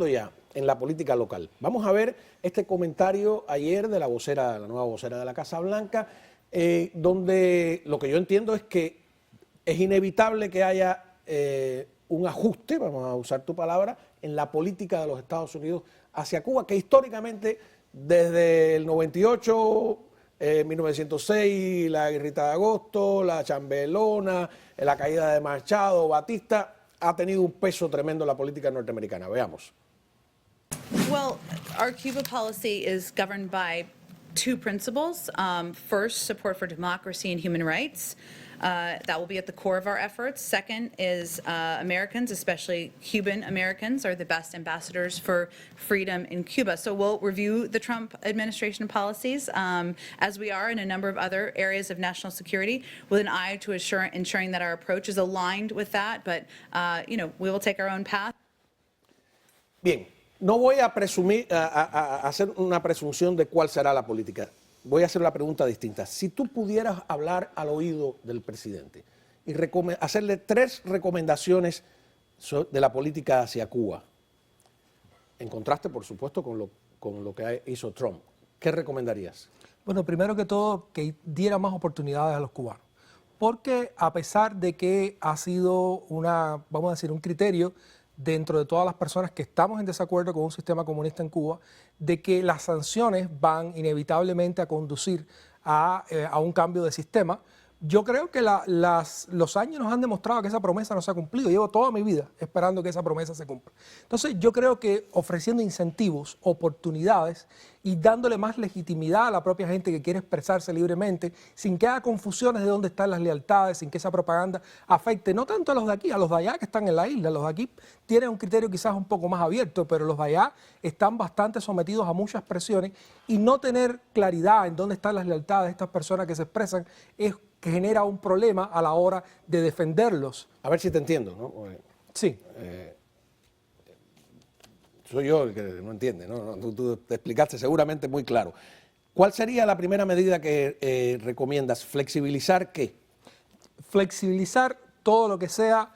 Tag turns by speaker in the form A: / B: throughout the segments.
A: entrando ya en la política local, vamos a ver este comentario ayer de la nueva vocera de la Casa Blanca, donde lo que yo entiendo es que es inevitable que haya un ajuste, vamos a usar tu palabra, en la política de los Estados Unidos hacia Cuba, que históricamente desde el 98, 1906, la guerrita de agosto, la chambelona, la caída de Machado, Batista, ha tenido un peso tremendo en la política norteamericana. Veamos.
B: Well, our Cuba policy is governed by two principles. First, support for democracy and human rights. That will be at the core of our efforts. Second is Americans, especially Cuban Americans, are the best ambassadors for freedom in Cuba. So we'll review the Trump administration policies, as we are in a number of other areas of national security, with an eye to ensuring that our approach is aligned with that. But, we will take our own path.
A: Bien, no voy a hacer una presunción de cuál será la política. Voy a hacer una pregunta distinta. Si tú pudieras hablar al oído del presidente y hacerle 3 recomendaciones de la política hacia Cuba, en contraste, por supuesto, con lo que hizo Trump, ¿qué recomendarías?
C: Bueno, primero que todo, que diera más oportunidades a los cubanos. Porque a pesar de que ha sido vamos a decir, un criterio dentro de todas las personas que estamos en desacuerdo con un sistema comunista en Cuba, de que las sanciones van inevitablemente a conducir a un cambio de sistema. Yo creo que los años nos han demostrado que esa promesa no se ha cumplido. Llevo toda mi vida esperando que esa promesa se cumpla. Entonces yo creo que ofreciendo incentivos, oportunidades y dándole más legitimidad a la propia gente que quiere expresarse libremente, sin que haya confusiones de dónde están las lealtades, sin que esa propaganda afecte no tanto a los de aquí, a los de allá que están en la isla. Los de aquí tienen un criterio quizás un poco más abierto, pero los de allá están bastante sometidos a muchas presiones, y no tener claridad en dónde están las lealtades de estas personas que se expresan es que genera un problema a la hora de defenderlos.
A: A ver si te entiendo, ¿no?
C: Sí.
A: Soy yo el que no entiende, ¿no? Tú te explicaste seguramente muy claro. ¿Cuál sería la primera medida que recomiendas? ¿Flexibilizar qué?
C: Flexibilizar todo lo que sea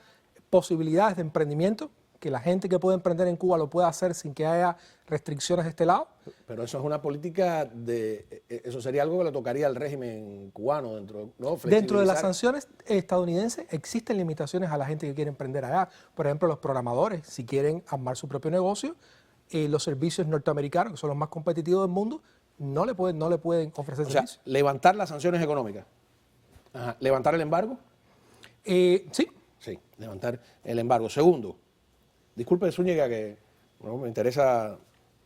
C: posibilidades de emprendimiento, que la gente que puede emprender en Cuba lo pueda hacer sin que haya restricciones de este lado.
A: Pero eso es una política eso sería algo que le tocaría al régimen cubano
C: Dentro de las sanciones estadounidenses existen limitaciones a la gente que quiere emprender allá. Por ejemplo, los programadores, si quieren armar su propio negocio, los servicios norteamericanos, que son los más competitivos del mundo, no le pueden ofrecer servicios.
A: Levantar las sanciones económicas. Ajá. ¿Levantar el embargo?
C: Sí.
A: Sí, levantar el embargo. Segundo, disculpe Zúñiga, que me interesa,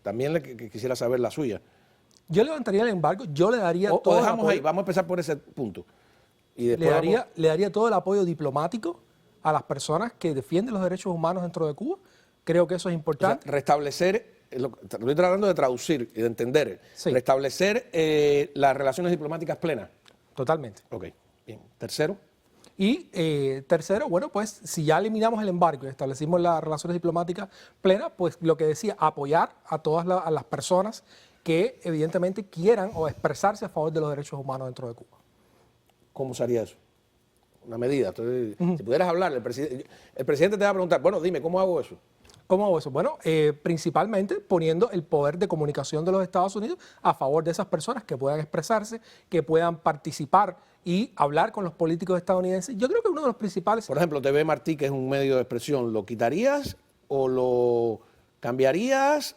A: también quisiera saber la suya.
C: Yo levantaría el embargo, yo le daría todo
A: dejamos
C: el apoyo,
A: ahí, vamos a empezar por ese punto. Y después
C: le daría todo el apoyo diplomático a las personas que defienden los derechos humanos dentro de Cuba. Creo que eso es importante.
A: O sea, restablecer, lo estoy tratando de traducir y de entender,
C: sí.
A: Restablecer las relaciones diplomáticas plenas.
C: Totalmente.
A: Ok, bien. Tercero.
C: Y tercero, bueno, pues si ya eliminamos el embargo y establecimos las relaciones diplomáticas plenas, pues lo que decía, apoyar a todas las personas que evidentemente quieran o expresarse a favor de los derechos humanos dentro de Cuba.
A: ¿Cómo sería eso? Una medida. Si pudieras hablar, el presidente te va a preguntar, bueno, dime, ¿cómo hago eso?
C: ¿Cómo hago eso? Bueno, principalmente poniendo el poder de comunicación de los Estados Unidos a favor de esas personas que puedan expresarse, que puedan participar y hablar con los políticos estadounidenses. Yo creo que uno de los principales...
A: Por ejemplo, TV Martí, que es un medio de expresión, ¿lo quitarías o lo cambiarías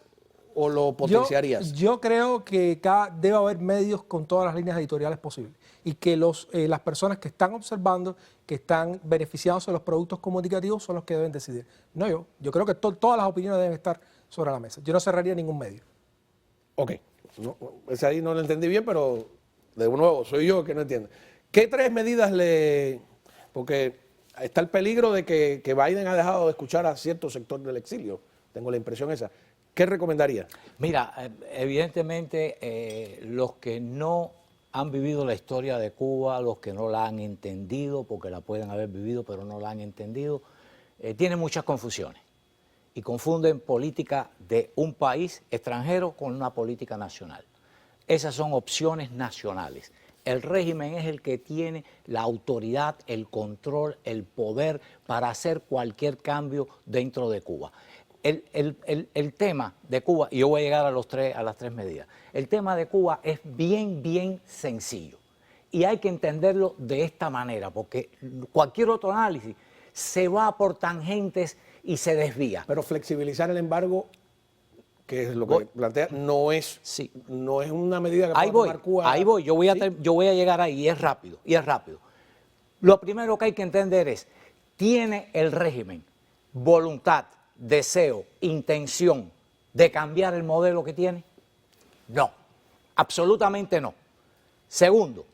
A: o lo potenciarías?
C: Yo creo que debe haber medios con todas las líneas editoriales posibles, y que las personas que están observando, que están beneficiándose de los productos comunicativos, son los que deben decidir. No yo. Yo creo que todas las opiniones deben estar sobre la mesa. Yo no cerraría ningún medio. Ok.
A: Ese ahí no lo entendí bien, pero de nuevo, soy yo el que no entiende. ¿Qué 3 medidas porque está el peligro de que Biden ha dejado de escuchar a cierto sector del exilio? Tengo la impresión esa. ¿Qué recomendaría?
D: Mira, evidentemente los que no han vivido la historia de Cuba, los que no la han entendido, porque la pueden haber vivido pero no la han entendido, tienen muchas confusiones y confunden política de un país extranjero con una política nacional. Esas son opciones nacionales. El régimen es el que tiene la autoridad, el control, el poder para hacer cualquier cambio dentro de Cuba. el tema de Cuba, y yo voy a llegar a las tres medidas, el tema de Cuba es bien sencillo. Y hay que entenderlo de esta manera, porque cualquier otro análisis se va por tangentes y se desvía.
A: Pero flexibilizar el embargo, que es lo que plantea, no es una medida que pueda tomar Cuba.
D: Ahí voy, yo voy a llegar ahí, y es rápido. Lo primero que hay que entender es, ¿tiene el régimen voluntad, deseo, intención de cambiar el modelo que tiene? No, absolutamente no. Segundo,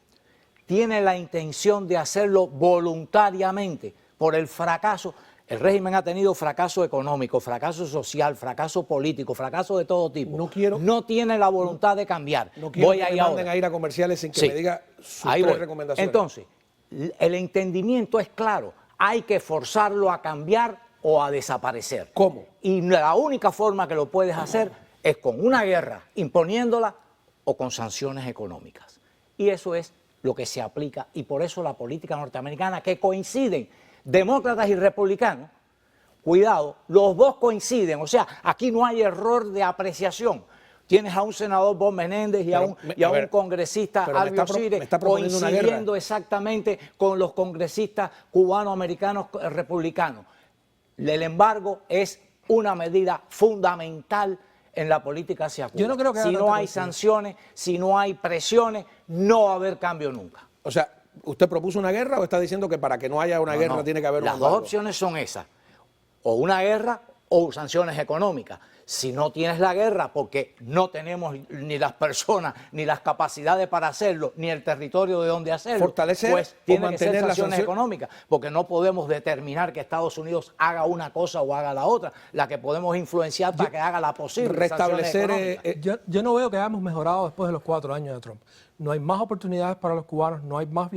D: ¿tiene la intención de hacerlo voluntariamente por el fracaso? El régimen ha tenido fracaso económico, fracaso social, fracaso político, fracaso de todo tipo. No tiene la voluntad de cambiar.
A: No quiero que me manden a ir a comerciales sin que me diga sus tres recomendaciones.
D: Entonces, el entendimiento es claro. Hay que forzarlo a cambiar o a desaparecer.
A: ¿Cómo?
D: Y la única forma que lo puedes hacer es con una guerra, imponiéndola, o con sanciones económicas. Y eso es lo que se aplica, y por eso la política norteamericana, que coinciden demócratas y republicanos, cuidado, los dos coinciden, o sea, aquí no hay error de apreciación. Tienes a un senador Bob Menéndez y a un congresista Alvio Sire coincidiendo exactamente con los congresistas cubano-americanos republicanos. El embargo es una medida fundamental en la política hacia Cuba.
C: Yo no creo que
D: si no hay sanciones, si no hay presiones, no va a haber cambio nunca.
A: O sea, ¿usted propuso una guerra o está diciendo que para que no haya una guerra tiene que haber un embargo?
D: Las dos opciones son esas, o una guerra o sanciones económicas. Si no tienes la guerra, porque no tenemos ni las personas, ni las capacidades para hacerlo, ni el territorio de donde hacerlo,
A: fortalecer
D: pues tiene
A: o
D: que ser
A: mantener
D: sanciones económicas, porque no podemos determinar que Estados Unidos haga una cosa o haga la otra. La que podemos influenciar para que haga la posible
A: restablecer.
C: Yo no veo que hayamos mejorado después de los 4 años de Trump. No hay más oportunidades para los cubanos, no hay más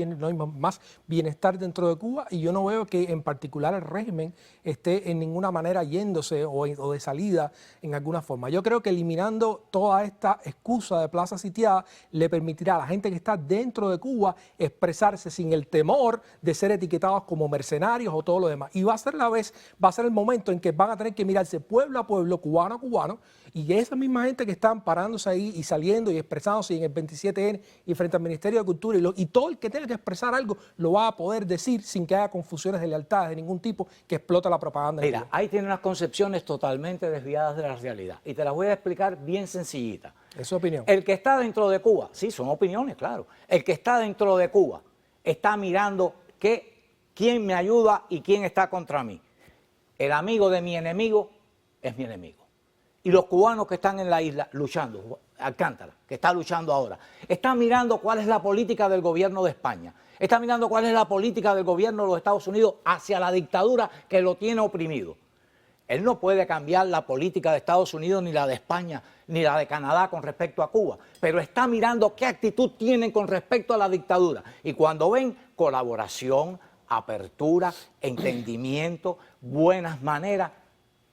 C: bienestar dentro de Cuba, y yo no veo que en particular el régimen esté en ninguna manera yéndose o de salida en alguna forma. Yo creo que eliminando toda esta excusa de plaza sitiada le permitirá a la gente que está dentro de Cuba expresarse sin el temor de ser etiquetados como mercenarios o todo lo demás. Y va a ser el momento en que van a tener que mirarse pueblo a pueblo, cubano a cubano, y esa misma gente que están parándose ahí y saliendo y expresándose en el 27N y frente al Ministerio de Cultura, y todo el que tenga que expresar algo lo va a poder decir sin que haya confusiones de lealtades de ningún tipo que explota la propaganda.
D: Mira, ahí tiene unas concepciones totalmente desviadas de la realidad, y te las voy a explicar bien sencillita.
C: Es su opinión.
D: El que está dentro de Cuba, sí, son opiniones, claro. El que está dentro de Cuba está mirando quién me ayuda y quién está contra mí. El amigo de mi enemigo es mi enemigo. Y los cubanos que están en la isla luchando, Alcántara, que está luchando ahora, está mirando cuál es la política del gobierno de España, está mirando cuál es la política del gobierno de los Estados Unidos hacia la dictadura que lo tiene oprimido. Él no puede cambiar la política de Estados Unidos, ni la de España, ni la de Canadá con respecto a Cuba, pero está mirando qué actitud tienen con respecto a la dictadura. Y cuando ven colaboración, apertura, entendimiento, buenas maneras,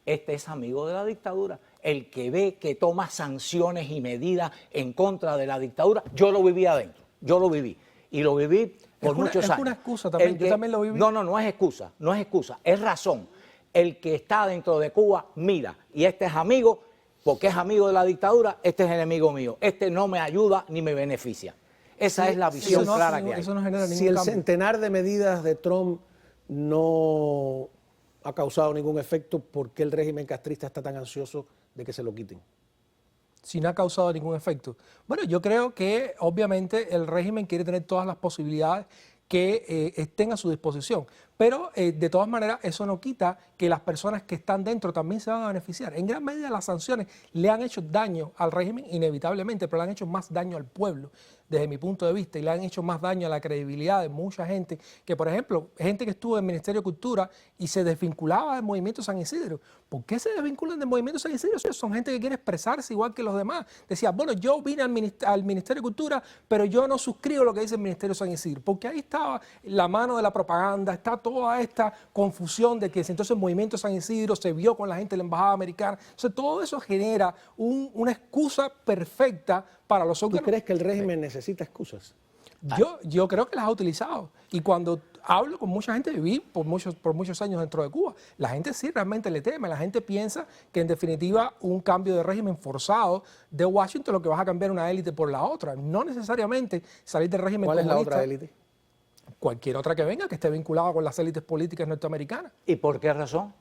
D: este es amigo de la dictadura. El que ve que toma sanciones y medidas en contra de la dictadura, yo lo viví adentro, yo lo viví, y lo viví por muchos años.
C: Es una excusa también, yo también lo viví.
D: No es excusa, es razón. El que está dentro de Cuba, mira, y este es amigo, porque es amigo de la dictadura, este es enemigo mío, este no me ayuda ni me beneficia. Esa es la visión clara que hay.
C: Eso no genera ningún
A: Si el
C: cambio.
A: centenar de medidas de Trump no ha causado ningún efecto, ¿por qué el régimen castrista está tan ansioso de que se lo quiten?
C: Si no ha causado ningún efecto. Bueno, yo creo que obviamente el régimen quiere tener todas las posibilidades que estén a su disposición. Pero de todas maneras eso no quita que las personas que están dentro también se van a beneficiar. En gran medida las sanciones le han hecho daño al régimen inevitablemente, pero le han hecho más daño al pueblo desde mi punto de vista, y le han hecho más daño a la credibilidad de mucha gente que, por ejemplo, gente que estuvo en el Ministerio de Cultura y se desvinculaba del Movimiento San Isidro. ¿Por qué se desvinculan del Movimiento San Isidro? Son gente que quiere expresarse igual que los demás. Decía, bueno, yo vine al Ministerio de Cultura, pero yo no suscribo lo que dice el Ministerio San Isidro, porque ahí estaba la mano de la propaganda, está toda esta confusión de que entonces el Movimiento San Isidro se vio con la gente de la Embajada Americana. Entonces todo eso genera una excusa perfecta para los órganos.
A: ¿Tú crees que el régimen necesita excusas?
C: Yo creo que las ha utilizado. Y cuando hablo con mucha gente, viví por muchos años dentro de Cuba. La gente sí realmente le teme, la gente piensa que en definitiva un cambio de régimen forzado de Washington lo que vas a cambiar una élite por la otra. No necesariamente salir del régimen
A: ¿Cuál es
C: comunista.
A: la otra élite?
C: Cualquier otra que venga que esté vinculada con las élites políticas norteamericanas.
D: ¿Y por qué razón?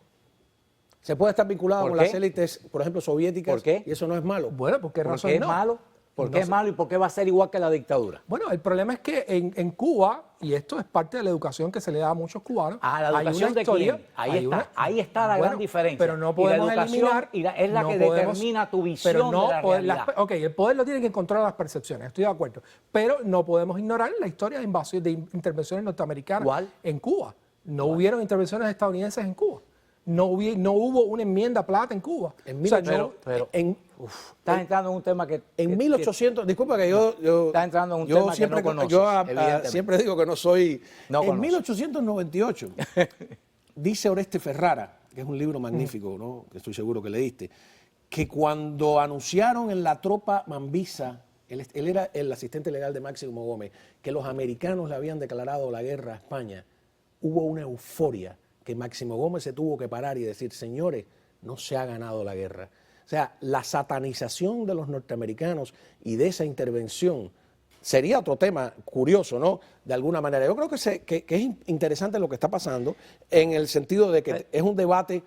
A: Se puede estar vinculado
D: ¿Por
A: con
D: qué?
A: las élites, por ejemplo, soviéticas.
D: ¿Por qué?
A: Y eso no es malo.
C: Bueno, ¿por qué
D: ¿Por
C: razón
D: qué es
C: no?
D: malo? ¿Por
C: No
D: qué es
C: sé.
D: malo y por qué va a ser igual que la dictadura?
C: Bueno, el problema es que en Cuba, y esto es parte de la educación que se le da a muchos cubanos,
D: Ah, la
C: hay una
D: educación de
C: historia,
D: quién. Ahí
C: hay
D: está,
C: una-
D: ahí está la gran diferencia.
C: Pero no
D: Y la
C: podemos
D: educación
C: eliminar,
D: es la
C: no
D: que
C: podemos-
D: determina tu visión
C: pero no
D: de la
C: poder-
D: realidad.
C: ok, el poder lo tiene que controlar las percepciones, estoy de acuerdo, pero no podemos ignorar la historia de invasión, de intervenciones norteamericanas
D: ¿Cuál?
C: en Cuba. No hubieron intervenciones estadounidenses en Cuba. No hubo una enmienda plata en Cuba.
A: En
C: O sea,
D: pero-
A: en,
D: Estás entrando en un tema que...
A: en
D: que-
A: 1800, disculpa que yo
D: Está entrando en un
A: yo
D: tema que
A: siempre,
D: no conoces,
A: yo
D: evidentemente.
A: siempre digo que no soy.
D: No
A: en
D: conoces.
A: 1898 dice Oreste Ferrara, que es un libro magnífico, ¿no? Que estoy seguro que leíste, que cuando anunciaron en la tropa Mambisa, él era el asistente legal de Máximo Gómez, que los americanos le habían declarado la guerra a España, hubo una euforia que Máximo Gómez se tuvo que parar y decir, señores, no se ha ganado la guerra. O sea, la satanización de los norteamericanos y de esa intervención sería otro tema curioso, ¿no? De alguna manera. Yo creo que es interesante lo que está pasando en el sentido de que es un debate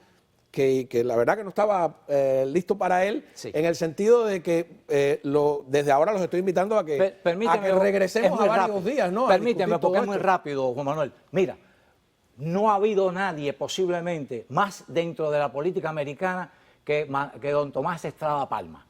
A: que la verdad que no estaba listo para él,
D: Sí.
A: en el sentido de que desde ahora los estoy invitando a que,
D: Permíteme,
A: regresemos
D: es
A: a
D: muy
A: varios
D: rápido.
A: días, ¿no? A
D: Permíteme,
A: discutir
D: porque
A: todo
D: es muy
A: esto.
D: rápido, Juan Manuel. Mira, no ha habido nadie posiblemente más dentro de la política americana que don Tomás Estrada Palma.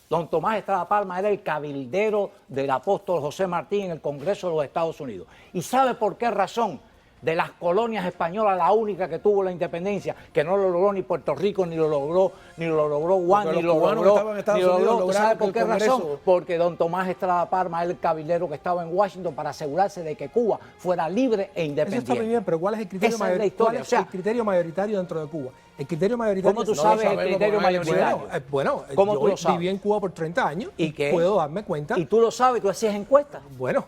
D: Don Tomás Estrada Palma era el cabildero del apóstol José Martí en el Congreso de los Estados Unidos. ¿Y sabe por qué razón? De las colonias españolas, la única que tuvo la independencia, que no lo logró ni Puerto Rico, ni lo logró Guam,
A: Porque
D: ni
A: los
D: lo
A: cubanos que
D: logró,
A: estaban en Estados
D: ni lo
A: Unidos
D: logró. ¿Tú sabes
A: lograron
D: por
A: que
D: qué
A: el
D: razón?
A: Congreso-
D: Porque don Tomás Estrada Palma era el cabildero que estaba en Washington para asegurarse de que Cuba fuera libre e
C: eso
D: independiente.
C: está muy bien, pero ¿cuál es el criterio,
D: Esa es la historia,
C: cuál es
D: o sea-
C: el criterio mayoritario dentro de Cuba? El criterio mayoritario...
D: ¿Cómo tú
A: No lo
D: sabes el
A: sabemos,
D: criterio
A: porque hay
D: mayoritario?
C: Bueno,
D: ¿Cómo
C: yo
D: tú lo sabes?
C: viví en Cuba por 30 años
D: ¿Y qué?
C: puedo darme cuenta.
D: Y tú lo sabes, tú hacías encuestas.
C: Bueno,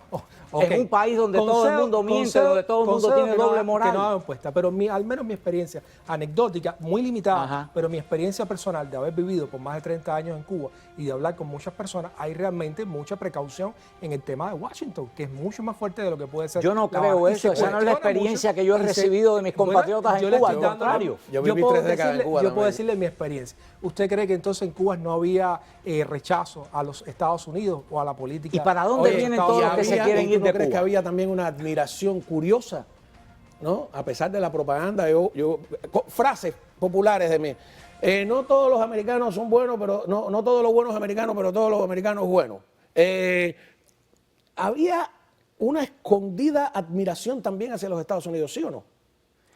D: En un país donde todo el mundo miente, donde todo el mundo tiene doble moral.
C: Que no hago encuesta, pero al menos mi experiencia anecdótica, muy limitada,
D: Ajá.
C: pero mi experiencia personal de haber vivido por más de 30 años en Cuba y de hablar con muchas personas, hay realmente mucha precaución en el tema de Washington, que es mucho más fuerte de lo que puede ser.
D: Yo no
C: La
D: creo
C: Habana. Y
D: eso,
C: se
D: esa no es la
C: cuestiona
D: experiencia
C: mucho
D: que yo he
C: y se-
D: recibido de mis compatriotas
C: yo
D: en
C: le
D: Cuba,
C: estoy
D: al
C: dando-
D: contrario.
A: Yo viví
C: puedo
A: 3 décadas en
C: decirle-
A: Cuba
C: Yo puedo
A: también.
C: decirle mi experiencia. ¿Usted cree que entonces en Cuba no había rechazo a los Estados Unidos o a la política?
D: ¿Y para dónde
C: de
D: vienen
C: Estados
D: todos los
C: Unidos?
D: que se quieren
A: ¿y
D: ir
A: tú
D: de
A: no crees que
D: Cuba?
A: había también una admiración curiosa, ¿no? A pesar de la propaganda, frases populares de mí. No todos los americanos son buenos, pero no todos los buenos americanos, pero todos los americanos buenos. Había una escondida admiración también hacia los Estados Unidos, ¿sí o no?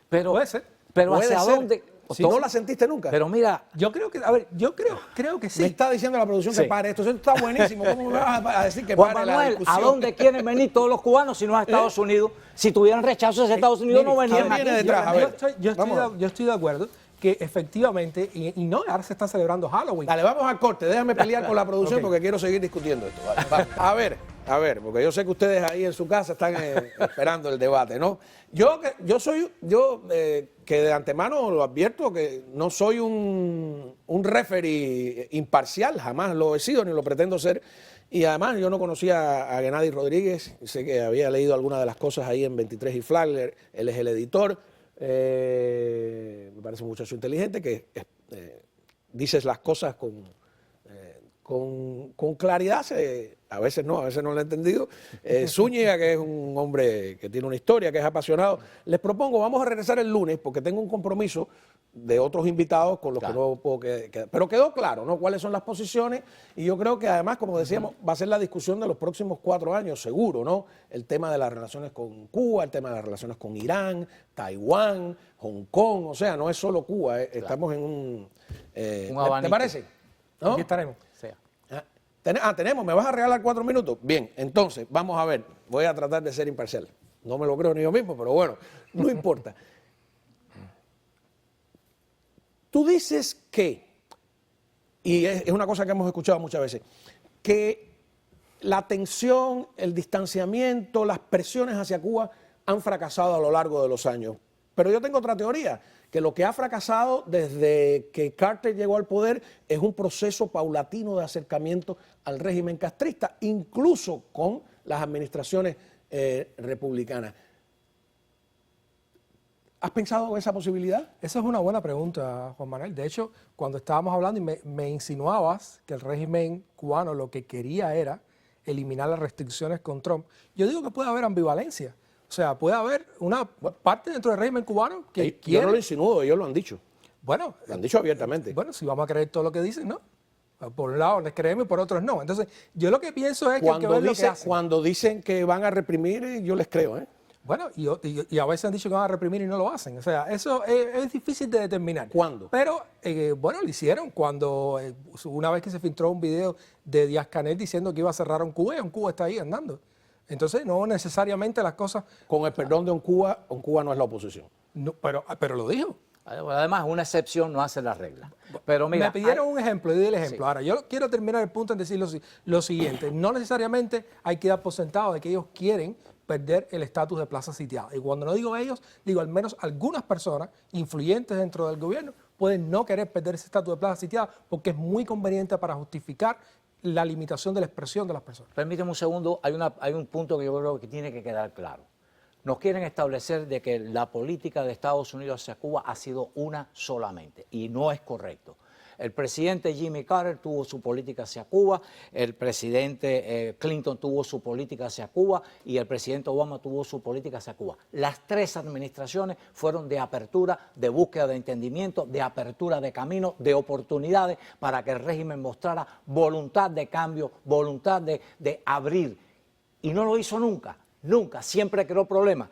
D: Pero,
C: Puede ser.
D: pero
A: Puede
D: ¿hacia
A: ser.
D: dónde?
A: Si no la sentiste nunca.
D: Pero mira,
C: Yo creo que, a ver, yo creo que sí.
A: Me está diciendo la producción
D: Sí.
A: que pare esto. Eso está buenísimo. ¿Cómo me vas a decir que
D: Juan
A: pare la
D: Manuel, ¿a
A: discusión?
D: dónde quieren venir todos los cubanos si no a Estados Unidos? Si tuvieran rechazo hacia Estados Unidos, no
A: mire,
D: venían
A: ¿quién viene
D: aquí.
A: detrás? A ver,
C: Yo estoy de acuerdo que efectivamente, y no, ahora se está celebrando Halloween.
A: Dale, vamos al corte. Déjame pelear con la producción
C: Ok.
A: porque quiero seguir discutiendo esto. Vale, vamos. A ver, porque yo sé que ustedes ahí en su casa están esperando el debate, ¿no? Yo que de antemano lo advierto que no soy un referee imparcial, jamás lo he sido ni lo pretendo ser. Y además yo no conocía a Gennady Rodríguez, sé que había leído algunas de las cosas ahí en 23 y Flagler, él es el editor, me parece un muchacho inteligente que dices las cosas con claridad, a veces no lo he entendido. Zúñiga, que es un hombre que tiene una historia, que es apasionado. Les propongo, vamos a regresar el lunes porque tengo un compromiso de otros invitados con los que no puedo quedar. Pero quedó claro, ¿no? Cuáles son las posiciones y yo creo que además, como decíamos, va a ser la discusión de los próximos 4 años, seguro, ¿no? El tema de las relaciones con Cuba, el tema de las relaciones con Irán, Taiwán, Hong Kong, o sea, no es solo Cuba, estamos en un ¿te
D: abanico.
A: parece? ¿No?
C: Aquí estaremos.
A: Tenemos, ¿me vas a regalar 4 minutos? Bien, entonces, vamos a ver, voy a tratar de ser imparcial. No me lo creo ni yo mismo, pero bueno, no importa. Tú dices que, y es una cosa que hemos escuchado muchas veces, que la tensión, el distanciamiento, las presiones hacia Cuba han fracasado a lo largo de los años. Pero yo tengo otra teoría, que lo que ha fracasado desde que Carter llegó al poder es un proceso paulatino de acercamiento al régimen castrista, incluso con las administraciones republicanas. ¿Has pensado en esa posibilidad?
C: Esa es una buena pregunta, Juan Manuel. De hecho, cuando estábamos hablando y me insinuabas que el régimen cubano lo que quería era eliminar las restricciones con Trump, yo digo que puede haber ambivalencia. O sea, puede haber una parte dentro del régimen cubano que quiere...
A: Yo no lo insinúo, ellos lo han dicho.
C: Bueno,
A: Lo han dicho abiertamente.
C: bueno, si vamos a creer todo lo que dicen, ¿no? Por un lado les creemos y por otros no. Entonces, yo lo que pienso es que hay que ver lo que hacen.
A: Cuando dicen que van a reprimir, yo les creo, ¿eh?
C: Bueno, y a veces han dicho que van a reprimir y no lo hacen. O sea, eso es difícil de determinar.
A: ¿Cuándo?
C: Pero, bueno, lo hicieron cuando, una vez que se filtró un video de Díaz-Canel diciendo que iba a cerrar un Cuba está ahí andando. Entonces, no necesariamente las cosas...
A: Con el perdón de Cuba no es la oposición.
C: No, pero lo dijo.
D: Además, una excepción no hace la regla. Pero mira,
C: me pidieron un ejemplo y di el ejemplo.
D: Sí.
C: Ahora, yo quiero terminar el punto en decir lo siguiente. No necesariamente hay que dar por sentado de que ellos quieren perder el estatus de plaza sitiada. Y cuando no digo ellos, digo al menos algunas personas influyentes dentro del gobierno pueden no querer perder ese estatus de plaza sitiada porque es muy conveniente para justificar la limitación de la expresión de las personas.
D: Permíteme un segundo, hay un punto que yo creo que tiene que quedar claro. Nos quieren establecer de que la política de Estados Unidos hacia Cuba ha sido una solamente, y no es correcto. El presidente Jimmy Carter tuvo su política hacia Cuba, el presidente Clinton tuvo su política hacia Cuba y el presidente Obama tuvo su política hacia Cuba. Las tres administraciones fueron de apertura, de búsqueda de entendimiento, de apertura de caminos, de oportunidades para que el régimen mostrara voluntad de cambio, voluntad de abrir. Y no lo hizo nunca. Nunca, siempre creó problemas.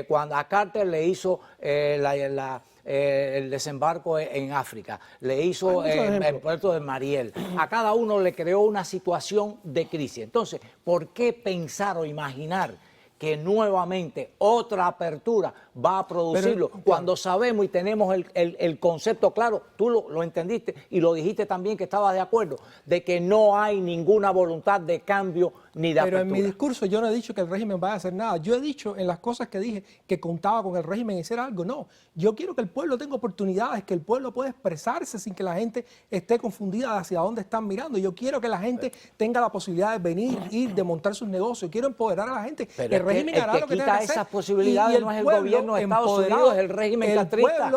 D: Cuando a Carter le hizo el desembarco en África, le hizo el puerto de Mariel, a cada uno le creó una situación de crisis. Entonces, ¿por qué pensar o imaginar que nuevamente otra apertura va a producirlo cuando sabemos y tenemos el concepto claro? Tú lo entendiste y lo dijiste también que estabas de acuerdo, de que no hay ninguna voluntad de cambio ni de apertura.
C: Pero en mi discurso yo no he dicho que el régimen vaya a hacer nada. Yo he dicho en las cosas que dije que contaba con el régimen en hacer algo. No, yo quiero que el pueblo tenga oportunidades, que el pueblo pueda expresarse sin que la gente esté confundida hacia dónde están mirando. Yo quiero que la gente tenga la posibilidad de venir, ir, de montar sus negocios. Quiero empoderar a la gente.
D: Pero
C: el régimen hará lo que tenga que hacer.
D: esas posibilidades no es el gobierno de Estados Unidos, es el régimen castrista.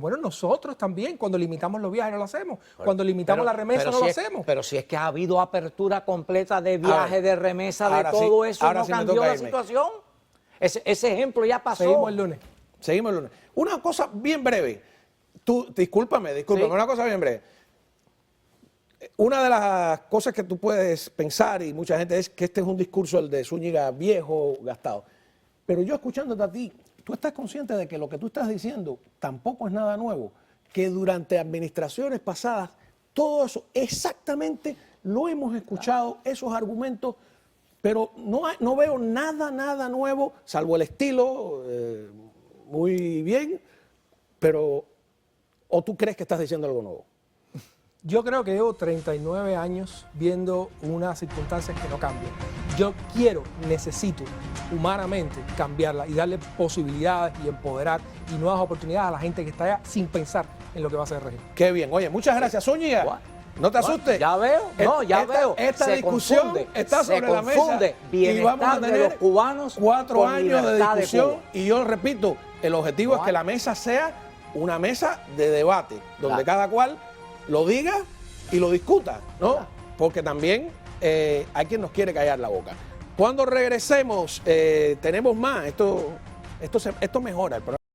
C: Bueno, nosotros también, cuando limitamos los viajes no lo hacemos. Cuando limitamos la remesa no lo hacemos.
D: Pero si es que ha habido apertura completa de viajes, de remesa, de todo eso, ¿no cambió la situación? Ese ejemplo ya pasó.
C: Seguimos el lunes.
A: Seguimos el lunes. Una cosa bien breve. Discúlpame,
D: Sí.
A: una cosa bien breve. Una de las cosas que tú puedes pensar, y mucha gente, es que este es un discurso, el de Zúñiga, viejo, gastado. Pero yo escuchándote a ti, tú estás consciente de que lo que tú estás diciendo tampoco es nada nuevo, que durante administraciones pasadas, todo eso exactamente lo hemos escuchado, esos argumentos, pero no veo nada nuevo, salvo el estilo, muy bien, pero ¿o tú crees que estás diciendo algo nuevo?
C: Yo creo que llevo 39 años viendo unas circunstancias que no cambian. Yo necesito humanamente cambiarla y darle posibilidades y empoderar y nuevas oportunidades a la gente que está allá sin pensar en lo que va a hacer el régimen.
A: Qué bien. Oye, muchas gracias, Zúñiga. No te asustes.
D: Ya veo, veo.
A: Esta discusión está sobre la mesa. Y vamos a
D: de
A: tener
D: los cubanos
A: 4
D: con
A: años de
D: libertad
A: discusión.
D: Cuba.
A: Y yo repito, el objetivo es que la mesa sea una mesa de debate, donde cada cual lo diga y lo discuta, ¿no? Porque también hay quien nos quiere callar la boca. Cuando regresemos, tenemos más. Esto mejora el programa.